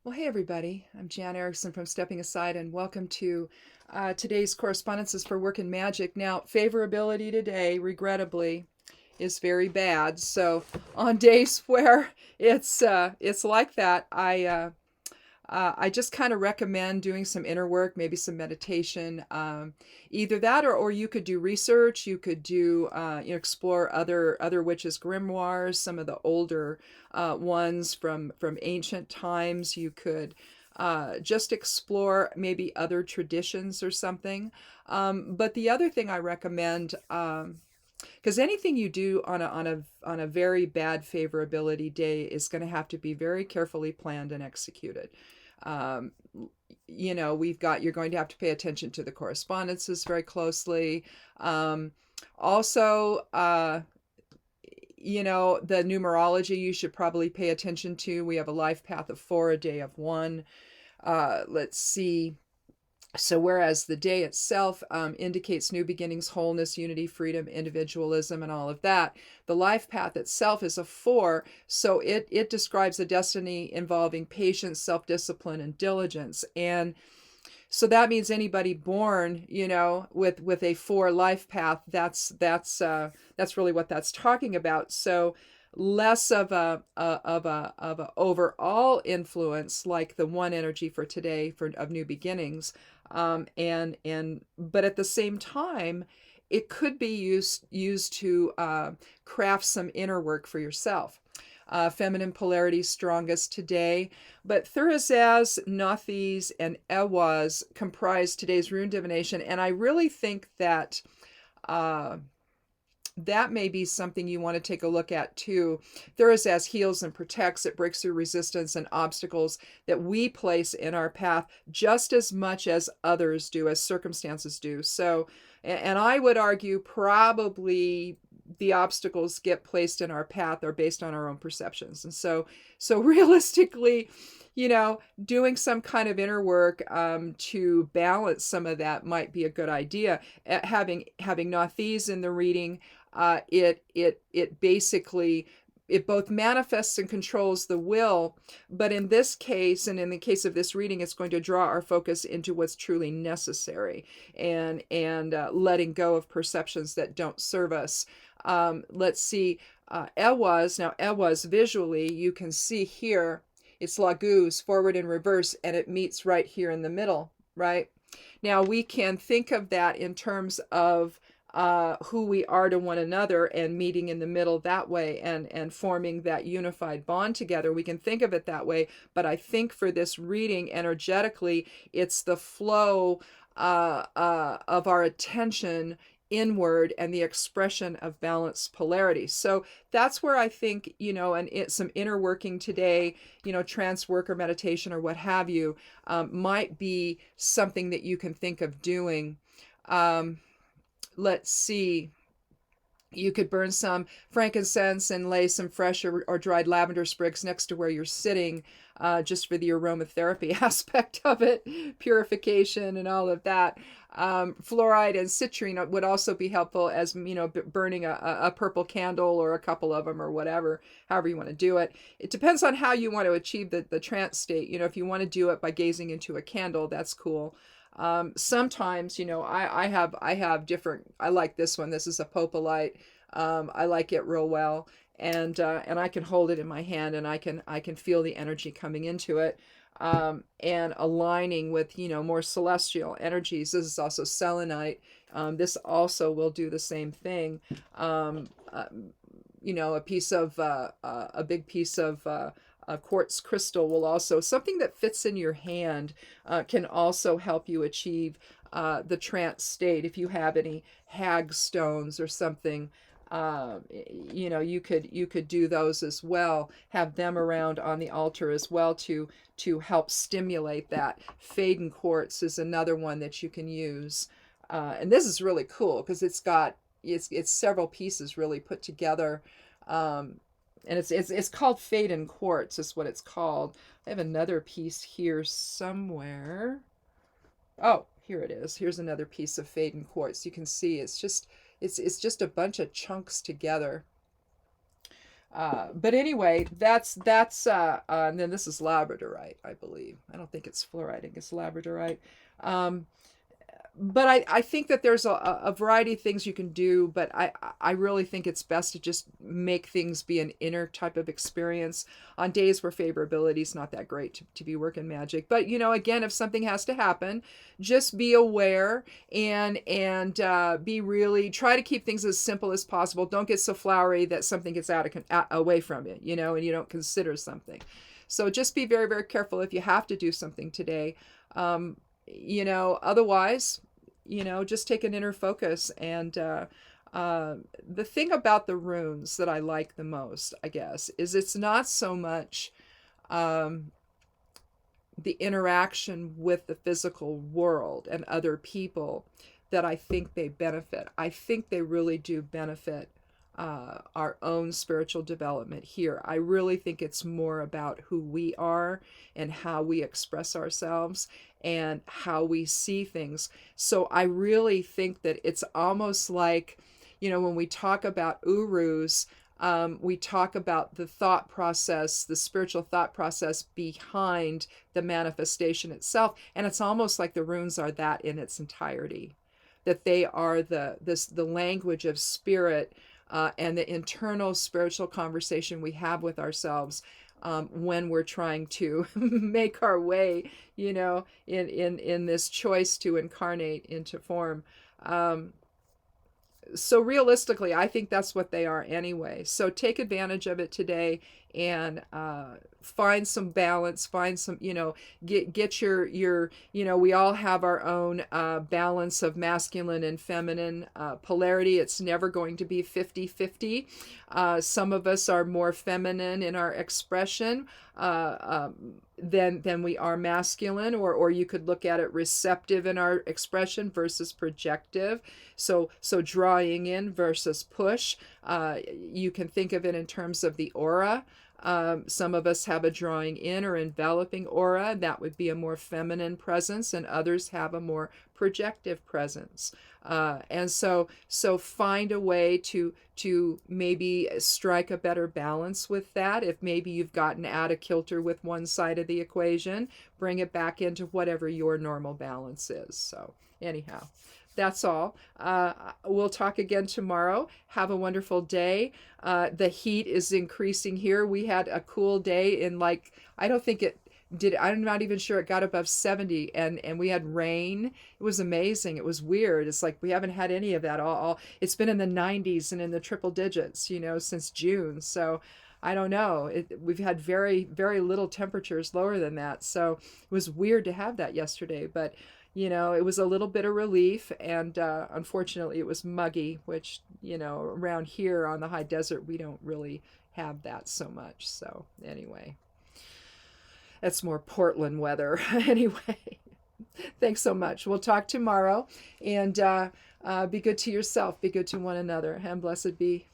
Well, hey everybody, I'm Jan Erickson from Stepping Aside, and welcome to today's Correspondences for Work and Magic. Now, favorability today, regrettably, is very bad. So, on days where it's like that, I just kind of recommend doing some inner work, maybe some meditation, either that or you could do research. You could do explore other witches' grimoires, some of the older ones from ancient times. You could just explore maybe other traditions or something. But the other thing I recommend. Because anything you do on a very bad favorability day is going to have to be very carefully planned and executed. Um, you're going to have to pay attention to the correspondences very closely. Also, the numerology you should probably pay attention to. We have a life path of 4, a day of 1. Let's see. So, whereas the day itself indicates new beginnings, wholeness, unity, freedom, individualism, and all of that, the life path itself is a 4. So, it describes a destiny involving patience, self discipline, and diligence. And so that means anybody born, with a 4 life path, that's really what that's talking about. So less of a overall influence like the 1 energy for today of new beginnings, and but at the same time it could be used to craft some inner work for yourself. Feminine polarity strongest today, but Thurisaz, Nothies, and Ewaz comprise today's rune divination, and I really think that uh, that may be something you want to take a look at too. Thurisaz heals and protects. It breaks through resistance and obstacles that we place in our path just as much as others do, as circumstances do. So, and I would argue probably the obstacles get placed in our path are based on our own perceptions. And so realistically, doing some kind of inner work to balance some of that might be a good idea. Having Nothies in the reading, it basically, it both manifests and controls the will, but in this case, and in the case of this reading, it's going to draw our focus into what's truly necessary, and letting go of perceptions that don't serve us. Let's see, Ewaz visually, you can see here, it's Laguz, forward and reverse, and it meets right here in the middle, right? Now we can think of that in terms of who we are to one another and meeting in the middle that way, and forming that unified bond together. We can think of it that way, but I think for this reading, energetically, it's the flow of our attention inward and the expression of balanced polarity. So that's where I think, and some inner working today, trance work or meditation or what have you, might be something that you can think of doing. Let's see. You could burn some frankincense and lay some fresh or dried lavender sprigs next to where you're sitting, just for the aromatherapy aspect of it, purification and all of that. Fluoride and citrine would also be helpful, as burning a purple candle or a couple of them or whatever, however you want to do it. It depends on how you want to achieve the trance state. If you want to do it by gazing into a candle, that's cool. Sometimes, I have different. I like this one. This is a popalite. I like it real well, and I can hold it in my hand, and I can feel the energy coming into it, and aligning with more celestial energies. This is also selenite. This also will do the same thing. A big piece of quartz crystal will also, something that fits in your hand, can also help you achieve the trance state. If you have any hag stones or something, you could do those as well. Have them around on the altar as well to help stimulate that. Faden quartz is another one that you can use, and this is really cool because it's several pieces really put together. And it's called Faden quartz is what it's called. I have another piece here somewhere. Oh, here it is. Here's another piece of Faden quartz. You can see it's just a bunch of chunks together. But anyway, and then this is labradorite, I believe. I don't think it's fluorite. I think it's labradorite. Um, but I think that there's a variety of things you can do, but I really think it's best to just make things be an inner type of experience on days where favorability is not that great to be working magic. But again, if something has to happen, just be aware and be really try to keep things as simple as possible. Don't get so flowery that something gets away from you, and you don't consider something. So just be very, very careful if you have to do something today. Otherwise, just take an inner focus. And the thing about the runes that I like the most, I guess, is it's not so much the interaction with the physical world and other people that I think they benefit. I think they really do benefit our own spiritual development here. I really think it's more about who we are and how we express ourselves and how we see things. So I really think that it's almost like, when we talk about urus, we talk about the thought process, the spiritual thought process behind the manifestation itself. And it's almost like the runes are that in its entirety, that they are the language of spirit, and the internal spiritual conversation we have with ourselves when we're trying to make our way, in this choice to incarnate into form. So realistically, I think that's what they are anyway. So take advantage of it today and find some balance, find some, get your, we all have our own balance of masculine and feminine polarity. It's never going to be 50-50. Some of us are more feminine in our expression than we are masculine, or you could look at it receptive in our expression versus projective. So drawing in versus push. You can think of it in terms of the aura. Some of us have a drawing in or enveloping aura. That would be a more feminine presence, and others have a more projective presence. And so find a way to maybe strike a better balance with that. If maybe you've gotten out of kilter with one side of the equation, bring it back into whatever your normal balance is. So anyhow, that's all. We'll talk again tomorrow. Have a wonderful day. The heat is increasing here. We had a cool day in I don't think it did. I'm not even sure it got above 70, and we had rain. It was amazing. It was weird. It's like we haven't had any of that all. It's been in the 90s and in the triple digits, since June. So I don't know. We've had very, very little temperatures lower than that. So it was weird to have that yesterday, but it was a little bit of relief, and unfortunately it was muggy, which, around here on the high desert, we don't really have that so much. So anyway, that's more Portland weather. Anyway, thanks so much. We'll talk tomorrow, and be good to yourself, be good to one another, and blessed be